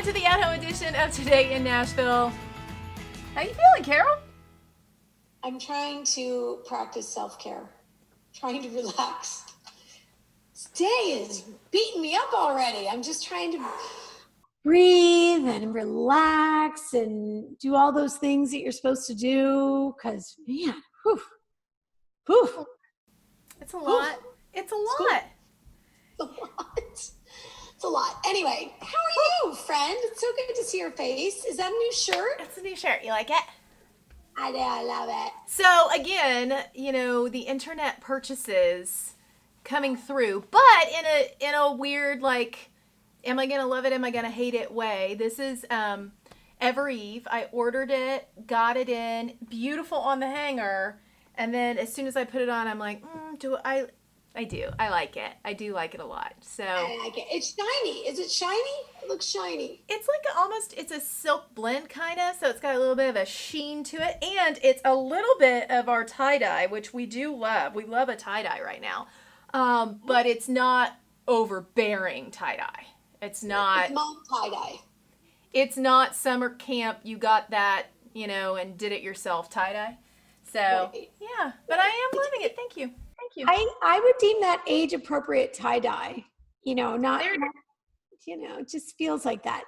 to the at-home edition of Today in Nashville. How you feeling, Carol? I'm trying to practice self-care, trying to relax. This day is beating me up already. I'm just trying to breathe and relax and do all those things that you're supposed to do. Because, man, whew. It's a lot. It's a lot. It's a lot. It's a lot. Anyway, how are you, friend? It's so good to see your face. Is that a new shirt? It's a new shirt. You like it? I do. I love it. So again, you know, the internet purchases coming through, but in a weird, like, am I gonna love it? Am I gonna hate it way? This is Ever Eve. I ordered it, got it in, beautiful on the hanger, and then as soon as I put it on, I'm like, I do. I like it. I do like it a lot. So I like it. It's shiny. Is it shiny? It looks shiny. it's like it's a silk blend kind of, so it's got a little bit of a sheen to it, and it's a little bit of our tie-dye, which we do love. We love a tie-dye right now. But it's not overbearing tie-dye. It's not. It's mom tie-dye. It's not summer camp. You got that, you know, and did it yourself tie-dye. So Right. yeah, but I am loving it. Thank you. Thank you. I would deem that age-appropriate tie-dye. You know, it just feels like that.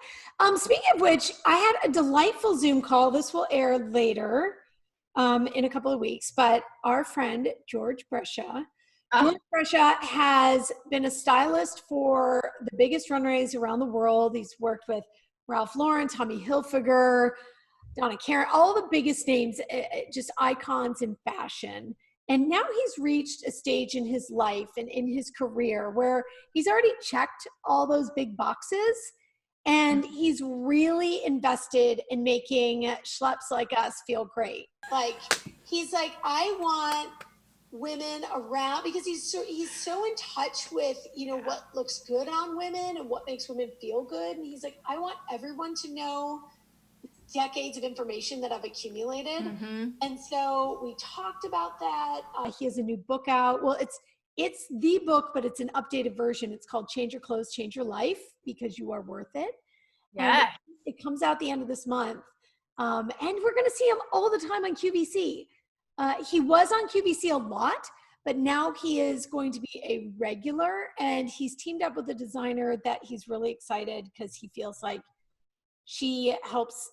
Speaking of which, I had a delightful Zoom call. This will air later in a couple of weeks, but our friend, George Brescia, George Brescia has been a stylist for the biggest runways around the world. He's worked with Ralph Lauren, Tommy Hilfiger, Donna Karan, all the biggest names, just icons in fashion. And now he's reached a stage in his life and in his career where he's already checked all those big boxes, and he's really invested in making schleps like us feel great. Like, he's like, I want women around, because he's so in touch with, you know, what looks good on women and what makes women feel good. And he's like, I want everyone to know decades of information that I've accumulated. Mm-hmm. And so we talked about that. He has a new book out. Well, it's the book, but it's an updated version. It's called Change Your Clothes, Change Your Life, because you are worth it. Yeah. And it comes out the end of this month. And we're going to see him all the time on QVC. He was on QVC a lot, but now he is going to be a regular, and he's teamed up with a designer that he's really excited because he feels like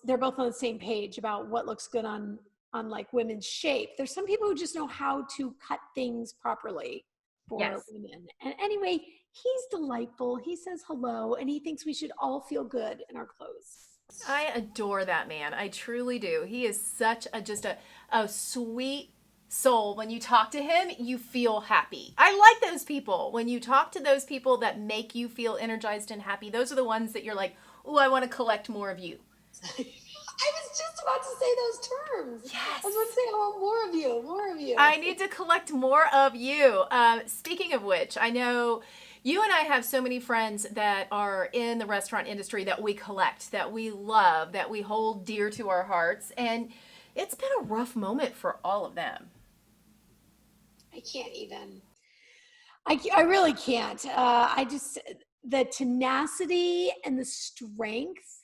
they're both on the same page about what looks good on like women's shape. There's some people who just know how to cut things properly for women. And anyway, he's delightful. He says hello, and he thinks we should all feel good in our clothes. I adore that man. I truly do. He is such a sweet soul. When you talk to him, you feel happy. I like those people. When you talk to those people that make you feel energized and happy, those are the ones that you're like, oh, I want to collect more of you. I was just about to say those terms. Yes. I was about to say, I want more of you. I need to collect more of you. Speaking of which, I know you and I have so many friends that are in the restaurant industry that we collect, that we love, that we hold dear to our hearts. And it's been a rough moment for all of them. I can't even. I really can't. The tenacity and the strength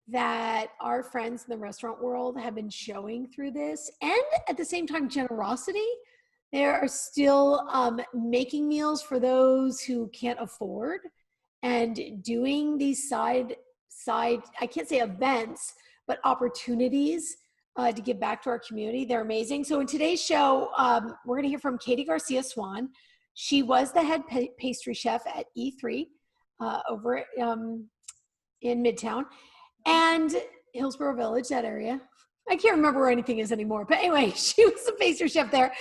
that our friends in the restaurant world have been showing through this, and at the same time, generosity. They are still making meals for those who can't afford, and doing these side, I can't say events, but opportunities to give back to our community. They're amazing. So in today's show, we're going to hear from Katie Garcia Swan. She was the head pastry chef at E3 over in Midtown and Hillsborough Village, that area. I can't remember where anything is anymore. But anyway, she was the pastry chef there.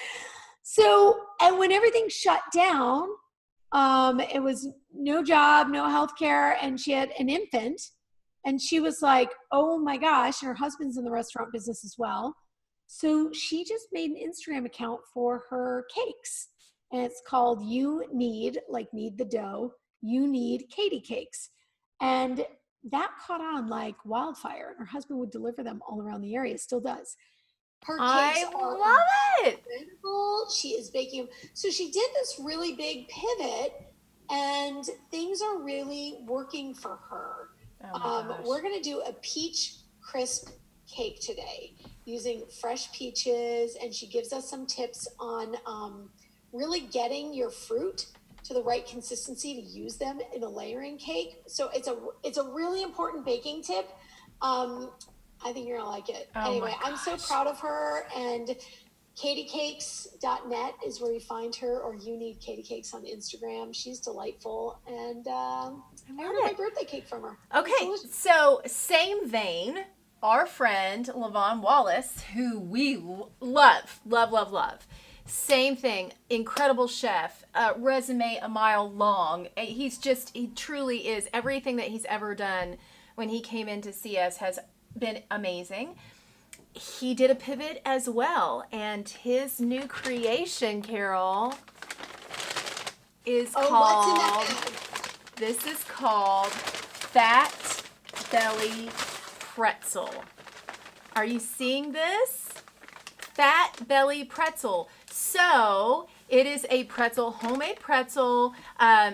So, and when everything shut down, it was no job, no health care, and she had an infant. And she was like, oh my gosh, and her husband's in the restaurant business as well. So she just made an Instagram account for her cakes. And it's called You Need, like need the dough, You Need Katie Cakes. And that caught on like wildfire. And her husband would deliver them all around the area, still does. Her cakes are love it. incredible. She is baking. So she did this really big pivot, and things are really working for her. Oh my gosh. We're going to do a peach crisp cake today using fresh peaches. And she gives us some tips on really getting your fruit to the right consistency to use them in a layering cake. So it's a really important baking tip. I think you're gonna like it. Oh anyway, I'm so proud of her. And katiecakes.net is where you find her, or you need Katie Cakes on Instagram. She's delightful. And I ordered my birthday cake from her. Okay, so same vein, our friend LaVon Wallace, who we love. Same thing, incredible chef, resume a mile long. He truly is. Everything that he's ever done when he came in to see us has been amazing. He did a pivot as well, and his new creation, Carole, is called, this is called Fat Belly Pretzel. Are you seeing this? Fat Belly Pretzel. So it is a pretzel, homemade pretzel.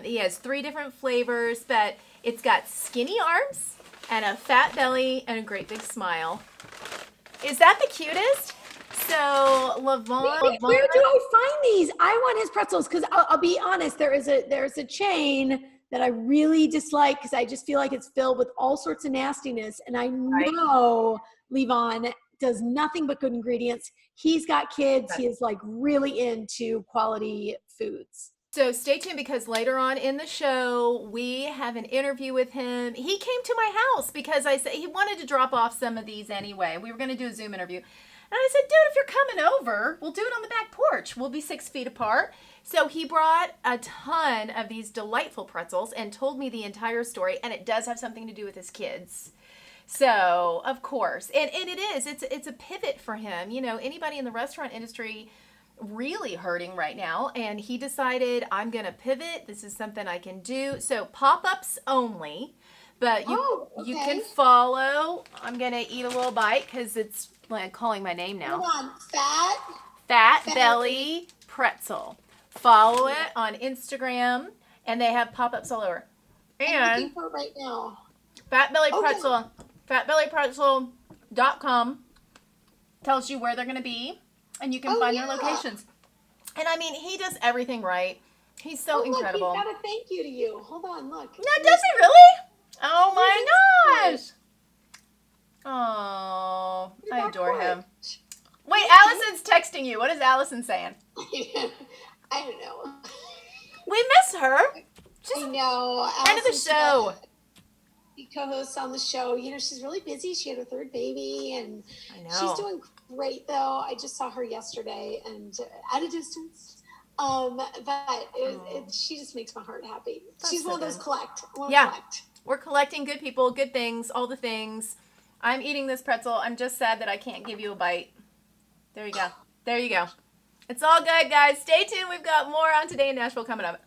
He has 3 different flavors, but it's got skinny arms and a fat belly and a great big smile. Is that the cutest? So LaVon, where do I find these? I want his pretzels, because I'll be honest, there's a chain that I really dislike because I just feel like it's filled with all sorts of nastiness. And I know LaVon does nothing but good ingredients. He's got kids. He is like really into quality foods. So stay tuned, because later on in the show, we have an interview with him. He came to my house because I said he wanted to drop off some of these anyway. We were going to do a Zoom interview. And I said, dude, if you're coming over, we'll do it on the back porch. We'll be 6 feet apart. So he brought a ton of these delightful pretzels and told me the entire story. And it does have something to do with his kids. So, of course. And it is. It's a pivot for him. You know, anybody in the restaurant industry really hurting right now, and he decided, I'm gonna pivot. This is something I can do. So pop-ups only, but you can follow. I'm gonna eat a little bite because it's like calling my name now. Hold on. Fat Belly Pretzel. Follow it on Instagram, and they have pop-ups all over. And I'm looking for it right now. Fat Belly Pretzel, fatbellypretzel.com tells you where they're gonna be. And you can find their locations. And I mean, he does everything right. He's so incredible. He's got a thank you to you. Hold on, look. No, does he really? Oh my gosh. Oh, I adore him. Wait, Allison's texting you. What is Allison saying? I don't know. We miss her. I know. End of the show. She co-hosts on the show. You know, she's really busy. She had her 3rd baby, and I know. She's doing great, though. I just saw her yesterday, and at a distance. But she just makes my heart happy. She's one of those collect. We're collecting good people, good things, all the things. I'm eating this pretzel. I'm just sad that I can't give you a bite. There you go. There you go. It's all good, guys. Stay tuned. We've got more on Today in Nashville coming up.